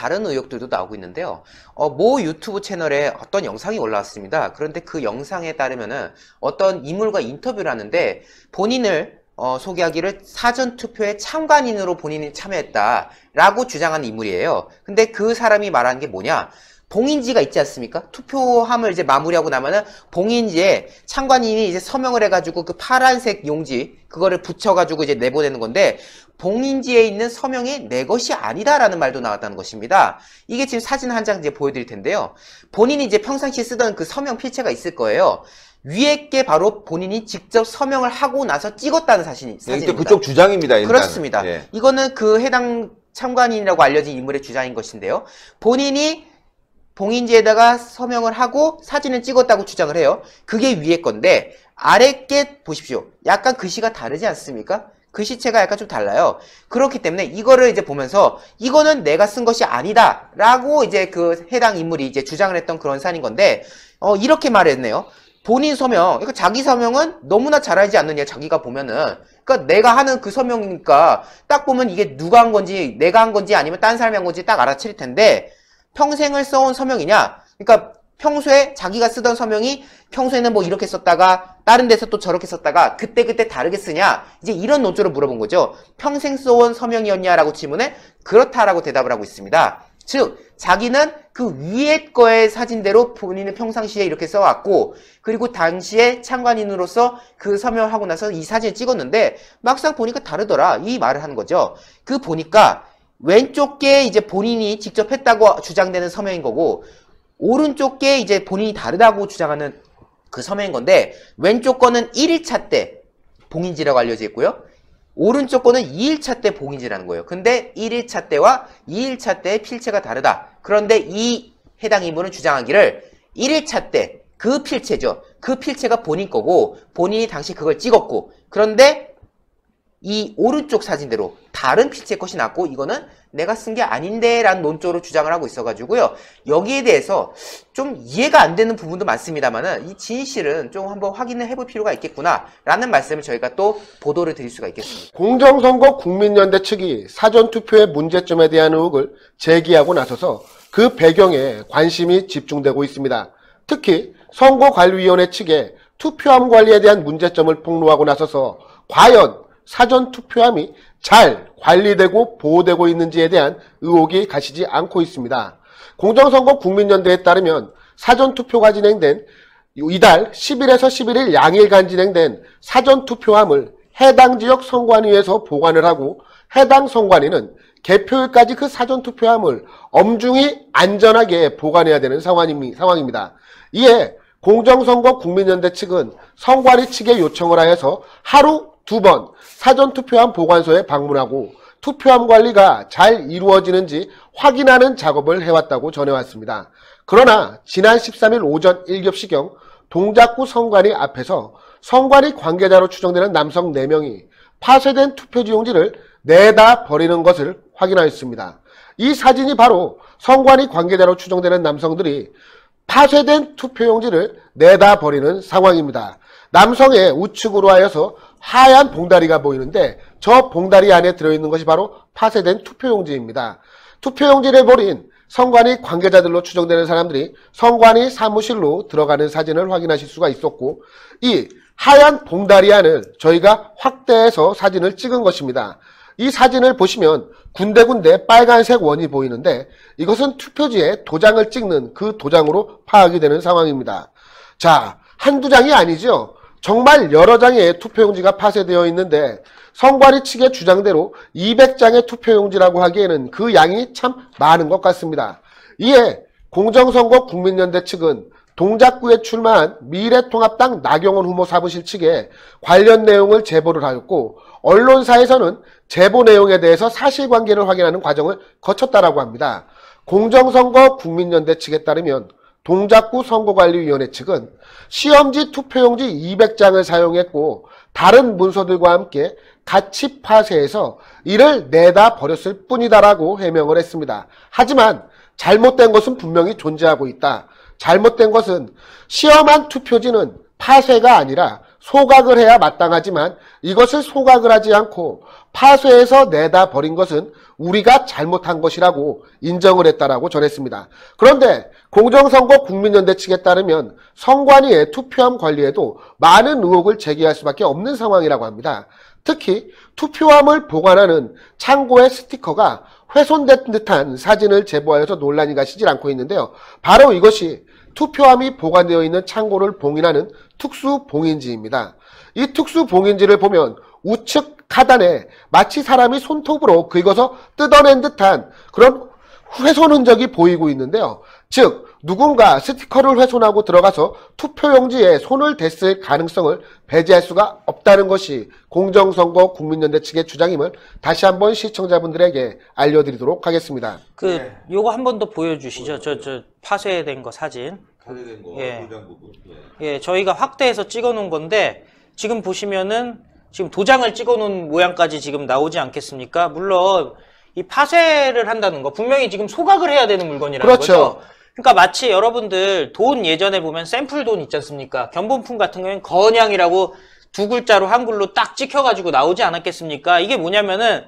다른 의혹들도 나오고 있는데요. 모 유튜브 채널에 어떤 영상이 올라왔습니다. 그런데 그 영상에 따르면은 어떤 인물과 인터뷰를 하는데 본인을 소개하기를 사전투표에 참관인으로 본인이 참여했다라고 주장하는 인물이에요. 근데 그 사람이 말하는 게 뭐냐? 봉인지가 있지 않습니까? 투표함을 이제 마무리하고 나면은 봉인지에 참관인이 이제 서명을 해가지고 그 파란색 용지 그거를 붙여가지고 이제 내보내는 건데 봉인지에 있는 서명이 내 것이 아니다라는 말도 나왔다는 것입니다. 이게 지금 사진 한 장 이제 보여드릴 텐데요. 본인이 이제 평상시에 쓰던 그 서명 필체가 있을 거예요. 위에 게 바로 본인이 직접 서명을 하고 나서 찍었다는 사진입니다. 그쪽 주장입니다. 일단. 그렇습니다. 예. 이거는 그 해당 참관인이라고 알려진 인물의 주장인 것인데요. 본인이 봉인지에다가 서명을 하고 사진을 찍었다고 주장을 해요. 그게 위에 건데 아래 게 보십시오. 약간 글씨가 다르지 않습니까? 글씨체가 약간 좀 달라요. 그렇기 때문에 이거를 이제 보면서 이거는 내가 쓴 것이 아니다 라고 이제 그 해당 인물이 이제 주장을 했던 그런 사안인 건데 이렇게 말했네요. 본인 서명, 그러니까 자기 서명은 너무나 잘 알지 않느냐, 자기가 보면은. 그러니까 내가 하는 그 서명이니까 딱 보면 이게 누가 한 건지, 내가 한 건지 아니면 딴 사람이 한 건지 딱 알아챌 텐데 평생을 써온 서명이냐? 그러니까 평소에 자기가 쓰던 서명이 평소에는 뭐 이렇게 썼다가 다른 데서 또 저렇게 썼다가 그때 다르게 쓰냐? 이제 이런 논조로 물어본 거죠. 평생 써온 서명이었냐라고 질문에 그렇다라고 대답을 하고 있습니다. 즉 자기는 그 위에 거의 사진대로 본인은 평상시에 이렇게 써왔고 그리고 당시에 참관인으로서 그 서명을 하고 나서 이 사진을 찍었는데 막상 보니까 다르더라 이 말을 하는 거죠. 그 보니까 왼쪽 게 이제 본인이 직접 했다고 주장되는 서명인 거고 오른쪽 게 이제 본인이 다르다고 주장하는 그 서명인 건데 왼쪽 거는 1일차 때 봉인지라고 알려져 있고요. 오른쪽 거는 2일차 때 봉인지라는 거예요. 근데 1일차 때와 2일차 때의 필체가 다르다. 그런데 이 해당 인물은 주장하기를 1일차 때 그 필체죠. 그 필체가 본인 거고 본인이 당시 그걸 찍었고 그런데 이 오른쪽 사진대로 다른 필체 것이 났고 이거는 내가 쓴 게 아닌데 라는 논조로 주장을 하고 있어가지고요. 여기에 대해서 좀 이해가 안 되는 부분도 많습니다만은 이 진실은 좀 한번 확인을 해볼 필요가 있겠구나 라는 말씀을 저희가 또 보도를 드릴 수가 있겠습니다. 공정선거 국민연대 측이 사전투표의 문제점에 대한 의혹을 제기하고 나서서 그 배경에 관심이 집중되고 있습니다. 특히 선거관리위원회 측에 투표함 관리에 대한 문제점을 폭로하고 나서서 과연 사전투표함이 잘 관리되고 보호되고 있는지에 대한 의혹이 가시지 않고 있습니다. 공정선거 국민연대에 따르면 사전투표가 진행된 이달 10일에서 11일 양일간 진행된 사전투표함을 해당 지역 선관위에서 보관을 하고 해당 선관위는 개표일까지 그 사전투표함을 엄중히 안전하게 보관해야 되는 상황입니다. 이에 공정선거 국민연대 측은 선관위 측에 요청을 하여서 하루 2번 사전투표함 보관소에 방문하고 투표함 관리가 잘 이루어지는지 확인하는 작업을 해왔다고 전해왔습니다. 그러나 지난 13일 오전 1급시경 동작구 선관위 앞에서 선관위 관계자로 추정되는 남성 4명이 파쇄된 투표지용지를 내다 버리는 것을 확인하였습니다. 이 사진이 바로 선관위 관계자로 추정되는 남성들이 파쇄된 투표용지를 내다 버리는 상황입니다. 남성의 우측으로 하여서 하얀 봉다리가 보이는데 저 봉다리 안에 들어있는 것이 바로 파쇄된 투표용지입니다. 투표용지를 버린 선관위 관계자들로 추정되는 사람들이 선관위 사무실로 들어가는 사진을 확인하실 수가 있었고 이 하얀 봉다리 안을 저희가 확대해서 사진을 찍은 것입니다. 이 사진을 보시면 군데군데 빨간색 원이 보이는데 이것은 투표지에 도장을 찍는 그 도장으로 파악이 되는 상황입니다. 자, 한두 장이 아니죠. 정말 여러 장의 투표용지가 파쇄되어 있는데 선관위 측의 주장대로 200장의 투표용지라고 하기에는 그 양이 참 많은 것 같습니다. 이에 공정선거 국민연대 측은 동작구에 출마한 미래통합당 나경원 후보 사무실 측에 관련 내용을 제보를 하였고 언론사에서는 제보 내용에 대해서 사실관계를 확인하는 과정을 거쳤다라고 합니다. 공정선거 국민연대 측에 따르면 동작구 선거관리위원회 측은 시험지 투표용지 200장을 사용했고 다른 문서들과 함께 같이 파쇄해서 이를 내다 버렸을 뿐이다라고 해명을 했습니다. 하지만 잘못된 것은 분명히 존재하고 있다. 잘못된 것은 시험한 투표지는 파쇄가 아니라 소각을 해야 마땅하지만 이것을 소각을 하지 않고 파쇄해서 내다 버린 것은 우리가 잘못한 것이라고 인정을 했다라고 전했습니다. 그런데 공정선거 국민연대 측에 따르면 선관위의 투표함 관리에도 많은 의혹을 제기할 수밖에 없는 상황이라고 합니다. 특히 투표함을 보관하는 창고의 스티커가 훼손된 듯한 사진을 제보하여서 논란이 가시질 않고 있는데요. 바로 이것이 투표함이 보관되어 있는 창고를 봉인하는 특수 봉인지입니다. 이 특수 봉인지를 보면 우측 하단에 마치 사람이 손톱으로 긁어서 뜯어낸 듯한 그런 훼손 흔적이 보이고 있는데요. 즉 누군가 스티커를 훼손하고 들어가서 투표용지에 손을 댔을 가능성을 배제할 수가 없다는 것이 공정선거 국민연대 측의 주장임을 다시 한번 시청자분들에게 알려드리도록 하겠습니다. 요거 한 번 더 보여주시죠. 저 파쇄된 거 사진. 파쇄된 거 예. 도장 부분. 예, 저희가 확대해서 찍어 놓은 건데 지금 보시면은 지금 도장을 찍어 놓은 모양까지 지금 나오지 않겠습니까? 물론 이 파쇄를 한다는 거 분명히 지금 소각을 해야 되는 물건이라는 그렇죠. 거죠. 그러니까 마치 여러분들 돈 예전에 보면 샘플 돈 있지 않습니까? 견본품 같은 경우에는 건양이라고 두 글자로 한글로 딱 찍혀가지고 나오지 않았겠습니까? 이게 뭐냐면은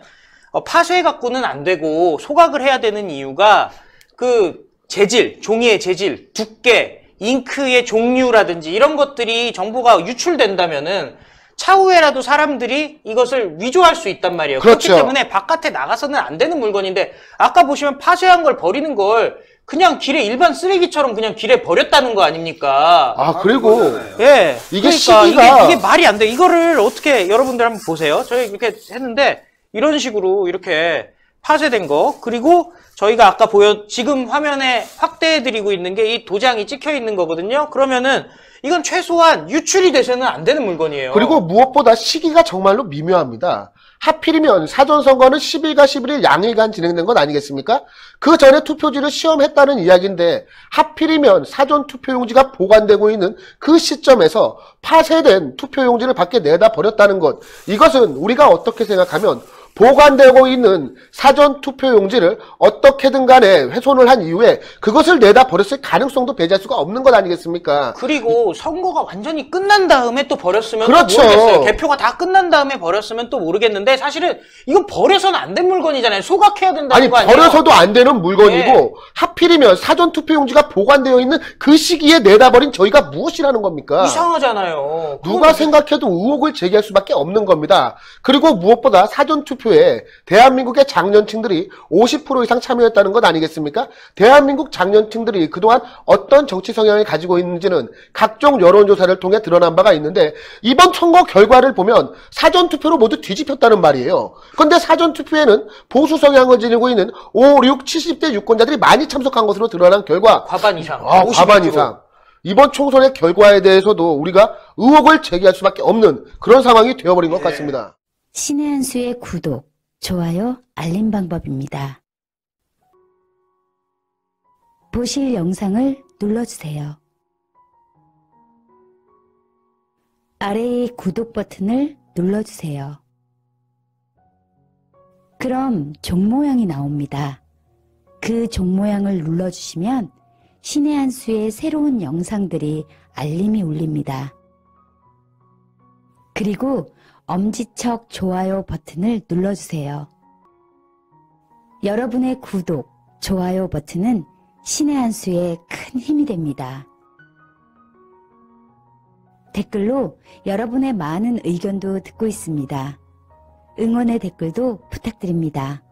파쇄 갖고는 안 되고 소각을 해야 되는 이유가 그 재질, 종이의 재질, 두께, 잉크의 종류라든지 이런 것들이 정보가 유출된다면은 차후에라도 사람들이 이것을 위조할 수 있단 말이에요. 그렇죠. 그렇기 때문에 바깥에 나가서는 안 되는 물건인데 아까 보시면 파쇄한 걸 버리는 걸 그냥 길에 일반 쓰레기처럼 그냥 길에 버렸다는 거 아닙니까? 아 그리고 예. 이게 그러니까 시기가 이게 말이 안 돼. 이거를 어떻게 여러분들 한번 보세요. 저희 이렇게 했는데 이런 식으로 이렇게 파쇄된 거 그리고 저희가 아까 지금 화면에 확대해 드리고 있는 게 이 도장이 찍혀 있는 거거든요. 그러면은 이건 최소한 유출이 돼서는 안 되는 물건이에요. 그리고 무엇보다 시기가 정말로 미묘합니다. 하필이면 사전선거는 10일과 11일 양일간 진행된 것 아니겠습니까? 그 전에 투표지를 시험했다는 이야기인데 하필이면 사전투표용지가 보관되고 있는 그 시점에서 파쇄된 투표용지를 밖에 내다 버렸다는 것, 이것은 우리가 어떻게 생각하면 보관되고 있는 사전투표용지를 어떻게든 간에 훼손을 한 이후에 그것을 내다 버렸을 가능성도 배제할 수가 없는 것 아니겠습니까? 그리고 선거가 완전히 끝난 다음에 또 버렸으면 그렇죠. 또 모르겠어요. 개표가 다 끝난 다음에 버렸으면 또 모르겠는데 사실은 이건 버려서는 안 된 물건이잖아요. 소각해야 된다는 아니 거 아니에요? 버려서도 안 되는 물건이고 네. 하필이면 사전투표용지가 보관되어 있는 그 시기에 내다버린 저희가 무엇이라는 겁니까? 이상하잖아요. 누가 생각해도 의혹을 제기할 수밖에 없는 겁니다. 그리고 무엇보다 사전투표에 대한민국의 장년층들이 50% 이상 참여했다는 것 아니겠습니까? 대한민국 장년층들이 그동안 어떤 정치 성향을 가지고 있는지는 각종 여론조사를 통해 드러난 바가 있는데 이번 선거 결과를 보면 사전투표로 모두 뒤집혔다는 말이에요. 그런데 사전투표에는 보수 성향을 지니고 있는 5, 6, 70대 유권자들이 많이 참석한 것으로 드러난 결과 과반 이상. 과반 51%. 이상. 이번 총선의 결과에 대해서도 우리가 의혹을 제기할 수밖에 없는 그런 상황이 되어버린 것 같습니다. 신의 한 수의 구독, 좋아요, 알림 방법입니다. 보실 영상을 눌러주세요. 아래의 구독 버튼을 눌러주세요. 그럼 종 모양이 나옵니다. 그 종 모양을 눌러주시면 신의 한 수의 새로운 영상들이 알림이 울립니다. 그리고 엄지척 좋아요 버튼을 눌러주세요. 여러분의 구독, 좋아요 버튼은 신의 한 수의 큰 힘이 됩니다. 댓글로 여러분의 많은 의견도 듣고 있습니다. 응원의 댓글도 부탁드립니다.